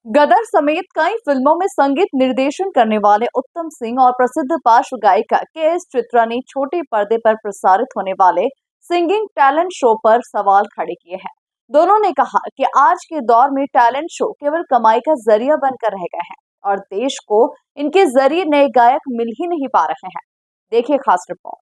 गदर समेत कई फिल्मों में संगीत निर्देशन करने वाले उत्तम सिंह और प्रसिद्ध पार्श्व गायिका के.एस. चित्रा ने छोटे पर्दे पर प्रसारित होने वाले सिंगिंग टैलेंट शो पर सवाल खड़े किए हैं। दोनों ने कहा कि आज के दौर में टैलेंट शो केवल कमाई का जरिया बनकर रह गए हैं और देश को इनके जरिए नए गायक मिल ही नहीं पा रहे हैं। देखिए खास रिपोर्ट।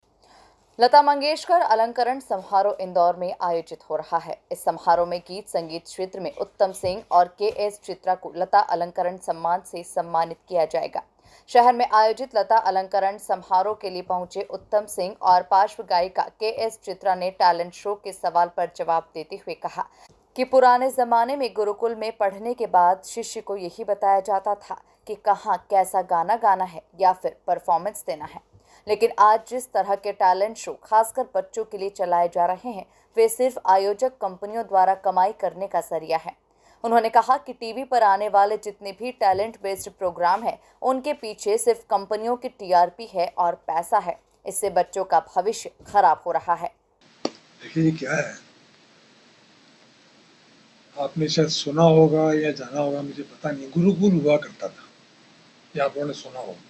लता मंगेशकर अलंकरण समारोह इंदौर में आयोजित हो रहा है। इस समारोह में गीत संगीत क्षेत्र में उत्तम सिंह और के.एस. चित्रा को लता अलंकरण सम्मान से सम्मानित किया जाएगा। शहर में आयोजित लता अलंकरण समारोह के लिए पहुंचे उत्तम सिंह और पार्श्व गायिका के.एस. चित्रा ने टैलेंट शो के सवाल पर जवाब देते हुए कहा कि पुराने जमाने में गुरुकुल में पढ़ने के बाद शिष्य को यही बताया जाता था कि कहाँ कैसा गाना गाना है या फिर परफॉर्मेंस देना है, लेकिन आज जिस तरह के टैलेंट शो खासकर बच्चों के लिए चलाए जा रहे हैं वे सिर्फ आयोजक कंपनियों द्वारा कमाई करने का जरिया है। उन्होंने कहा कि टीवी पर आने वाले जितने भी टैलेंट बेस्ड प्रोग्राम हैं उनके पीछे सिर्फ कंपनियों की टीआरपी है और पैसा है। इससे बच्चों का भविष्य खराब हो रहा है। देखिए ये क्या है, आपने शायद सुना होगा या जाना होगा, मुझे पता नहीं। गुरुकुल हुआ करता था, ये आप लोगों ने सुना होगा।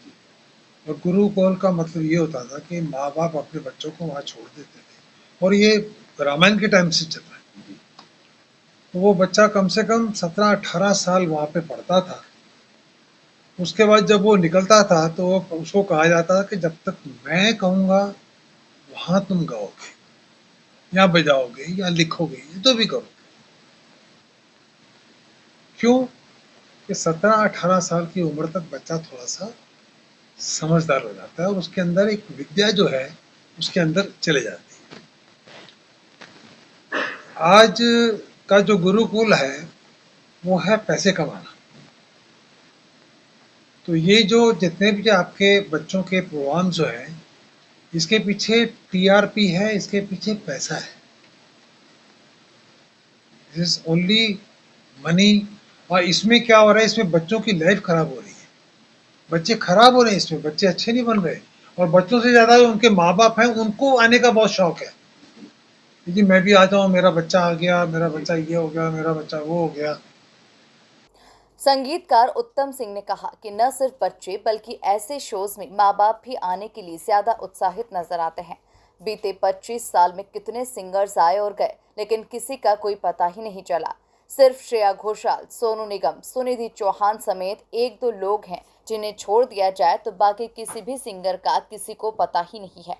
और गुरुकुल का मतलब ये होता था कि माँ बाप अपने बच्चों को वहाँ छोड़ देते थे, और ये रामायण के टाइम से चल रहा है। तो वो बच्चा कम से कम 17-18 साल वहाँ पे पढ़ता था। उसके बाद जब वो निकलता था तो उसको कहा जाता था कि जब तक मैं कहूँगा वहाँ तुम गाओगे या बजाओगे या लिखोगे, ये तो भी करो। क्यों कि 17-18 साल की उम्र तक बच्चा थोड़ा सा समझदार हो जाता है और उसके अंदर एक विद्या जो है उसके अंदर चले जाती है। आज का जो गुरुकुल है वो है पैसे कमाना। तो ये जो जितने भी आपके बच्चों के प्रोग्राम जो है, इसके पीछे टीआरपी है, इसके पीछे पैसा है। This is only money. और इसमें क्या हो रहा है, इसमें बच्चों की लाइफ खराब हो रही है। बच्चे खराब हो रहे हैं, इसमें बच्चे अच्छे नहीं बन रहे। और बच्चों से ज्यादा जो उनके माँ बाप हैं उनको आने का बहुत शौक है जी, मैं भी आ जाऊं, मेरा बच्चा आ गया, मेरा बच्चा ये हो गया, मेरा बच्चा वो हो गया। संगीतकार उत्तम सिंह ने कहा कि न सिर्फ बच्चे बल्कि ऐसे शोज में माँ बाप भी आने के लिए ज्यादा उत्साहित नजर आते हैं। बीते 25 साल में कितने सिंगर्स आए और गए, लेकिन किसी का कोई पता ही नहीं चला। सिर्फ श्रेया घोषाल, सोनू निगम, सुनिधि चौहान समेत एक दो लोग हैं जिन्हें छोड़ दिया जाए तो बाकी किसी भी सिंगर का किसी को पता ही नहीं है।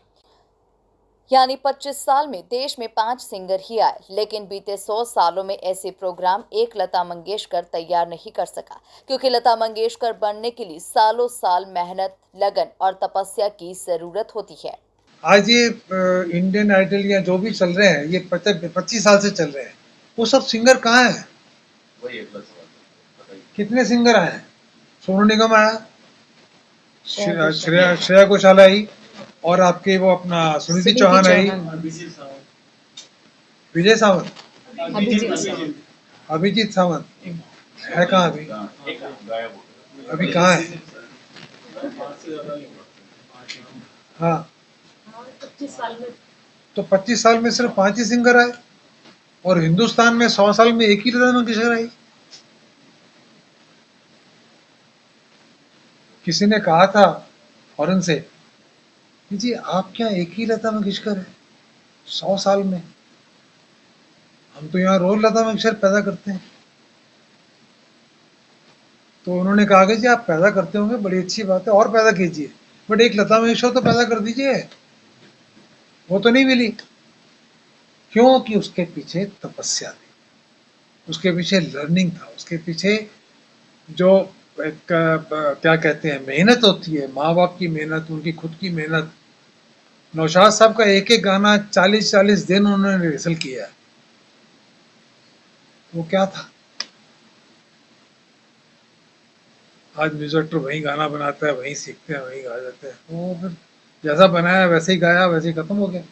यानी 25 साल में देश में 5 सिंगर ही आए, लेकिन बीते 100 सालों में ऐसे प्रोग्राम एक लता मंगेशकर तैयार नहीं कर सका, क्योंकि लता मंगेशकर बनने के लिए सालों साल मेहनत, लगन और तपस्या की जरूरत होती है। आज ये इंडियन आइडल या जो भी चल रहे हैं, ये 25 साल से चल रहे हैं, वो सब सिंगर कहाँ है? वही अगला सवाल, कितने सिंगर आए हैं? सोनू निगम आया, श्रेया घोषाल आई, और आपके वो अपना सुनिधि चौहान आई, विजय सावंत, अभिजीत सावंत है कहाँ अभी? अभी कहाँ है? हाँ, तो 25 साल में सिर्फ 5 ही सिंगर आए, और हिंदुस्तान में 100 साल में एक ही लता मंगेशकर आई। किसी ने कहा था फॉरेन से कि जी आप क्या एक ही लता मंगेशकर है 100 साल में? हम तो यहाँ रोज लता मंगेशकर पैदा करते हैं। तो उन्होंने कहा कि जी आप पैदा करते होंगे, बड़ी अच्छी बात है, और पैदा कीजिए, बट एक लता मंगेशकर तो पैदा कर दीजिए। वो तो नहीं मिली, क्योंकि उसके पीछे तपस्या थी, उसके पीछे लर्निंग था, उसके पीछे जो एक क्या कहते हैं मेहनत होती है, माँ बाप की मेहनत, उनकी खुद की मेहनत। नौशाद साहब का एक एक गाना 40-40 दिन उन्होंने रिहर्सल किया है। वो क्या था? आज म्यूजिक डायरेक्टर वहीं गाना बनाता है, वहीं सीखते हैं, वहीं गा जाते हैं। वो फिर जैसा बनाया वैसे ही गाया, वैसे ही खत्म हो गया।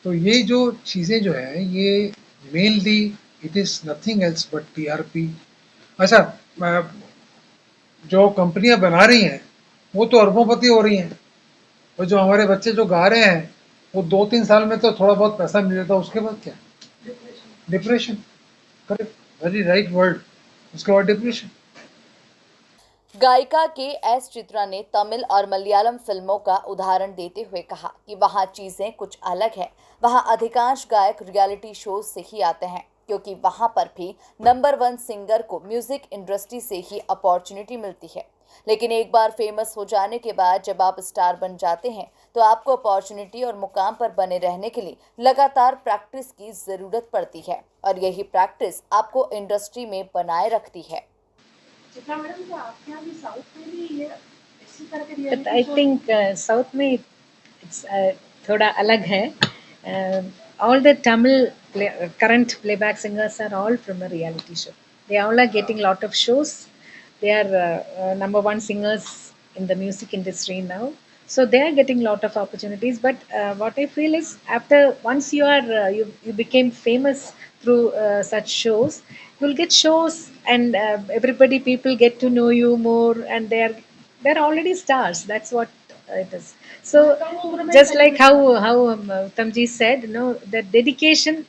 तो ये जो चीजें जो है, ये mainly it is nothing else but TRP. अच्छा, जो कंपनियां बना रही हैं वो तो अरबोंपति हो रही हैं, और जो हमारे बच्चे जो गा रहे हैं वो 2-3 साल में तो थोड़ा बहुत पैसा मिल जाता है, उसके बाद क्या? Depression. Correct, very right word. उसके बाद डिप्रेशन। गायिका के एस चित्रा ने तमिल और मलयालम फिल्मों का उदाहरण देते हुए कहा कि वहाँ चीजें कुछ अलग है। वहाँ अधिकांश गायक रियलिटी शो से ही आते हैं क्योंकि वहाँ पर भी नंबर 1 सिंगर को म्यूजिक इंडस्ट्री से ही अपॉर्चुनिटी मिलती है। लेकिन एक बार फेमस हो जाने के बाद जब आप स्टार बन जाते हैं तो आपको अपॉर्चुनिटी और मुकाम पर बने रहने के लिए लगातार प्रैक्टिस की जरूरत पड़ती है और यही प्रैक्टिस आपको इंडस्ट्री में बनाए रखती है। चित्रा मैडम, क्या आपके यहाँ भी साउथ में भी ये इसी तरह के But reality I show? think South में it's थोड़ा अलग है. All the Tamil current playback singers are all from a reality show. They all are getting lot of shows. They are number 1 singers in the music industry now. So they are getting lot of opportunities. But what I feel is after once you became famous through such shows, you'll get shows and everybody people get to know you more and they're already stars. That's what it is. So just like how Tamji said, the dedication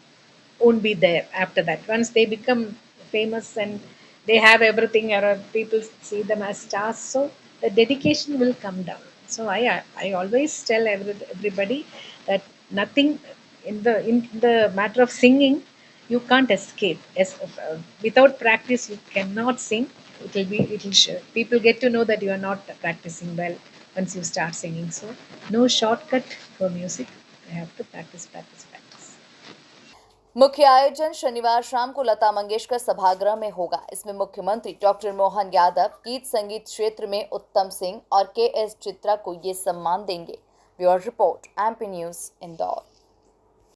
won't be there after that. Once they become famous and they have everything, or people see them as stars, so the dedication will come down. So I always tell everybody that nothing in the matter of singing, you can't escape. Without practice, you cannot sing. People get to know that you are not practicing well once you start singing. So no shortcut for music. I have to practice, practice, practice. मुख्य आयोजन शनिवार शाम को लता मंगेशकर सभागृह में होगा। इसमें मुख्यमंत्री डॉक्टर मोहन यादव गीत संगीत क्षेत्र में उत्तम सिंह और के एस चित्रा को ये सम्मान देंगे। Bureau report, MP news, Indore.